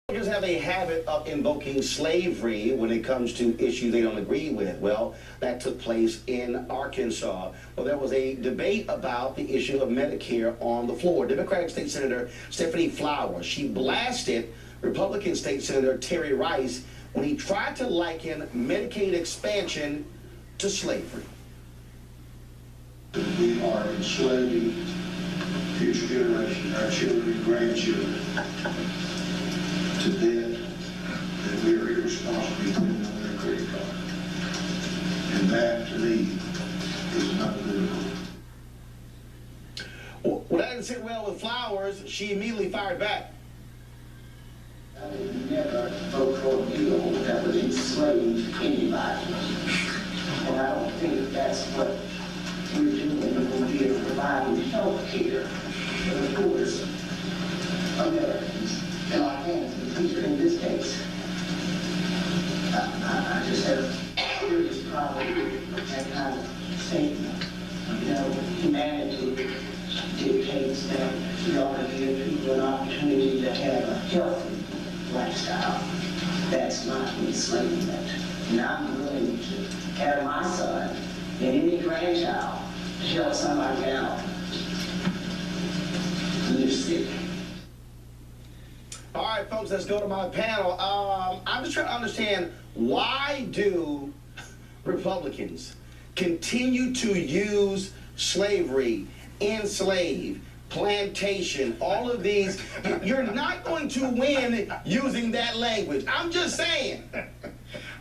Republicans have a habit of invoking slavery when it comes to issues they don't agree with. Well, that took place in Arkansas. Well, there was a debate about the issue of Medicare on the floor. Democratic State Senator Stephanie Flowers, she blasted Republican State Senator Terry Rice when he tried to liken Medicaid expansion to slavery. We are enslaving future generations, our children and grandchildren, to debt that we are irresponsibly putting on their credit card. And that, to me, is not good. Well, that didn't sit well with Flowers. She immediately fired back. I would never vote for a bill that would enslave anybody. And I don't think that's what we're doing when we are providing health care for the poorest Americans. And I can't here in this case. I just have a serious problem with that kind of statement. You know, humanity dictates that we ought to give people an opportunity to have a healthy lifestyle. That's not enslavement. And I'm willing to have my son and any grandchild to help somebody out when they're sick. All right, folks, let's go to my panel. I'm just trying to understand, why do Republicans continue to use slavery, enslave, plantation, all of these? You're not going to win using that language. I'm just saying.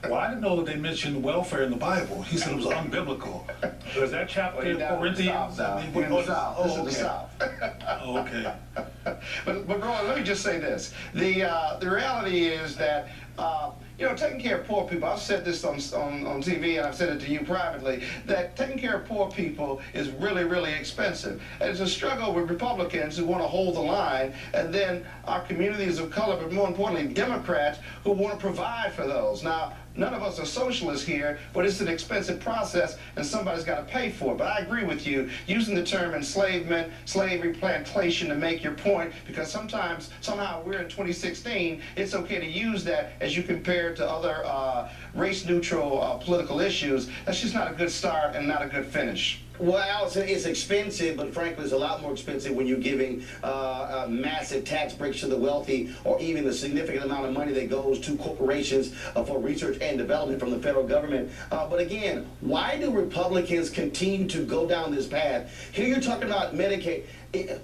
Well, I didn't know that they mentioned welfare in the Bible. He said it was unbiblical. Is that chapter in Corinthians? In the South. This is the South. Oh, okay. But Roy, let me just say this. The reality is that you know, taking care of poor people, I've said this on TV and I've said it to you privately, that taking care of poor people is really, really expensive. And it's a struggle with Republicans who want to hold the line, and then our communities of color, but more importantly, Democrats who want to provide for those. Now, none of us are socialists here, but it's an expensive process and somebody's got to pay for it. But I agree with you, using the term enslavement, slavery, plantation to make your point, because sometimes, somehow we're in 2016, it's okay to use that as you compare to other race-neutral political issues. That's just not a good start and not a good finish. Well, Allison, it's expensive, but frankly, it's a lot more expensive when you're giving massive tax breaks to the wealthy, or even the significant amount of money that goes to corporations for research and development from the federal government. But again, why do Republicans continue to go down this path? Here you're talking about Medicaid.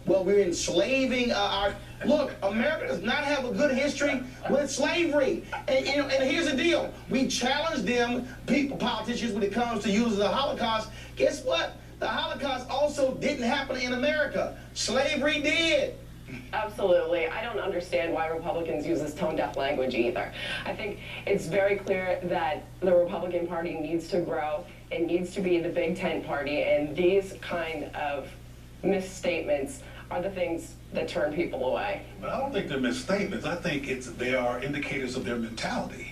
Well, we're enslaving our... Look, America does not have a good history with slavery. And here's the deal. We challenge them, politicians, when it comes to using the Holocaust. Guess what? The Holocaust also didn't happen in America. Slavery did. Absolutely. I don't understand why Republicans use this tone-deaf language either. I think it's very clear that the Republican Party needs to grow. It needs to be the big tent party, and these kind of misstatements are the things that turn people away. But I don't think they're misstatements. I think they are indicators of their mentality.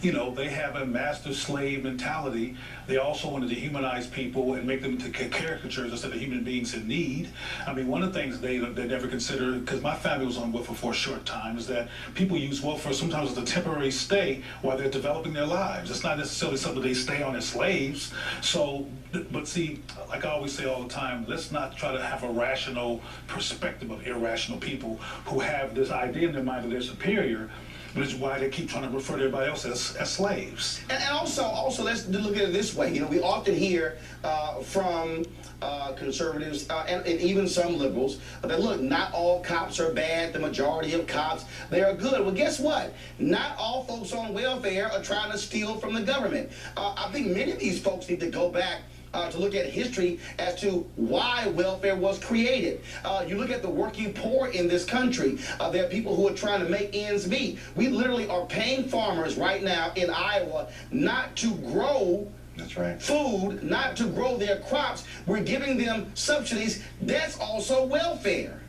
You know, they have a master-slave mentality. They also want to dehumanize people and make them into caricatures instead of human beings in need. I mean, one of the things they never consider, because my family was on welfare for a short time, is that people use welfare sometimes as a temporary stay while they're developing their lives. It's not necessarily something they stay on as slaves. So, but see, like I always say all the time, let's not try to have a rational perspective of irrational people who have this idea in their mind that they're superior, which is why they keep trying to refer to everybody else as slaves. And also, let's look at it this way. You know, we often hear from conservatives and even some liberals that, look, not all cops are bad. The majority of cops, they are good. Well, guess what? Not all folks on welfare are trying to steal from the government. I think many of these folks need to go back to look at history as to why welfare was created. You look at the working poor in this country. There are people who are trying to make ends meet. We literally are paying farmers right now in Iowa not to grow food, not to grow their crops. We're giving them subsidies. That's also welfare.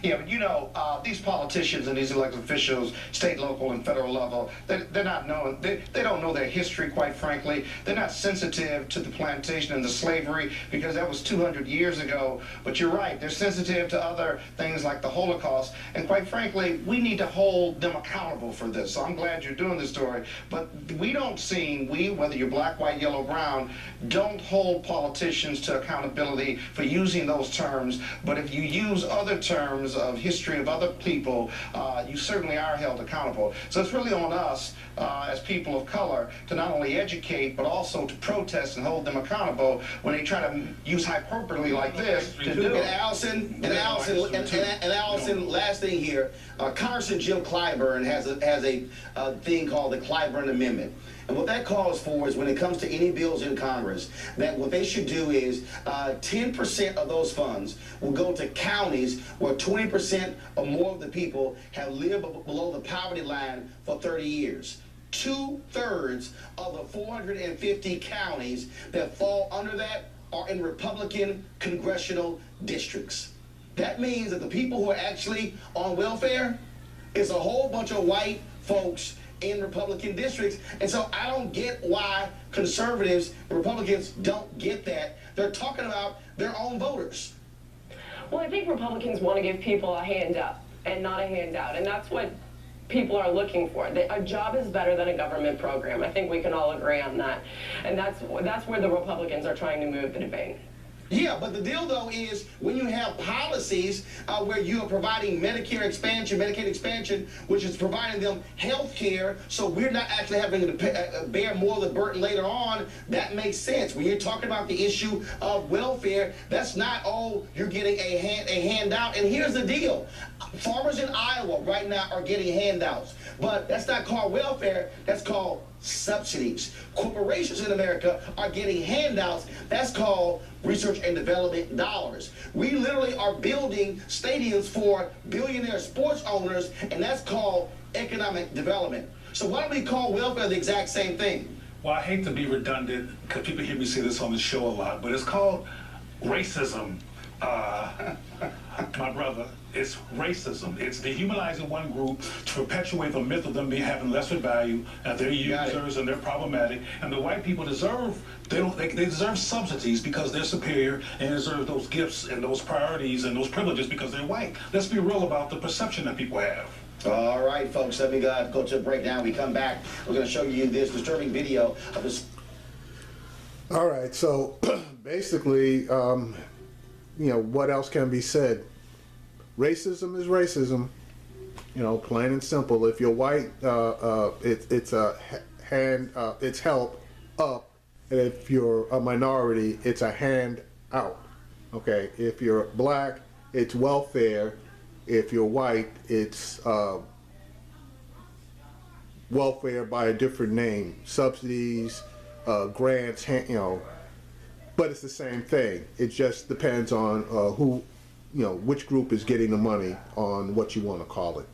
Yeah, but you know, these politicians and these elected officials, state, local, and federal level, they're not knowing, they don't know their history, quite frankly. They're not sensitive to the plantation and the slavery, because that was 200 years ago. But you're right, they're sensitive to other things like the Holocaust. And quite frankly, we need to hold them accountable for this. So I'm glad you're doing this story. But we don't seem, whether you're black, white, yellow, brown, don't hold politicians to accountability for using those terms. But if you use other terms of history of other people, you certainly are held accountable. So it's really on us as people of color to not only educate, but also to protest and hold them accountable when they try to use hyperbole like this to do it. And Allison, last thing here, Congressman Jim Clyburn has a thing called the Clyburn Amendment. And what that calls for is when it comes to any bills in Congress, that what they should do is 10% of those funds will go to counties where 20% or more of the people have lived below the poverty line for 30 years. 2/3 of the 450 counties that fall under that are in Republican congressional districts. That means that the people who are actually on welfare is a whole bunch of white folks in Republican districts. And so I don't get why conservatives and Republicans don't get that. They're talking about their own voters. Well, I think Republicans want to give people a hand up and not a handout, and that's what people are looking for. A job is better than a government program. I think we can all agree on that. And that's where the Republicans are trying to move the debate. Yeah, but the deal, though, is when you have policies where you are providing Medicare expansion, Medicaid expansion, which is providing them health care, so we're not actually having to bear more of the burden later on, that makes sense. When you're talking about the issue of welfare, that's not, oh, you're getting a handout. And here's the deal. Farmers in Iowa right now are getting handouts, but that's not called welfare, that's called subsidies. Corporations in America are getting handouts. That's called research and development dollars. We literally are building stadiums for billionaire sports owners, and that's called economic development. So why don't we call welfare the exact same thing? Well, I hate to be redundant, because people hear me say this on the show a lot, but it's called racism. My brother, it's racism. It's dehumanizing one group to perpetuate the myth of them having lesser value, and they're users and they're problematic. And the white people deserve, they deserve subsidies because they're superior, and deserve those gifts and those priorities and those privileges because they're white. Let's be real about the perception that people have. All right, folks, let me go to a break now. We come back, we're going to show you this disturbing video of this. All right, so basically, you know, what else can be said? Racism is racism, you know, plain and simple. If you're white, it's a hand, it's help up, and if you're a minority, it's a hand out. Okay, if you're black, it's welfare. If you're white, it's welfare by a different name, subsidies, grants, you know. But it's the same thing. It just depends on who, you know, which group is getting the money on what you want to call it.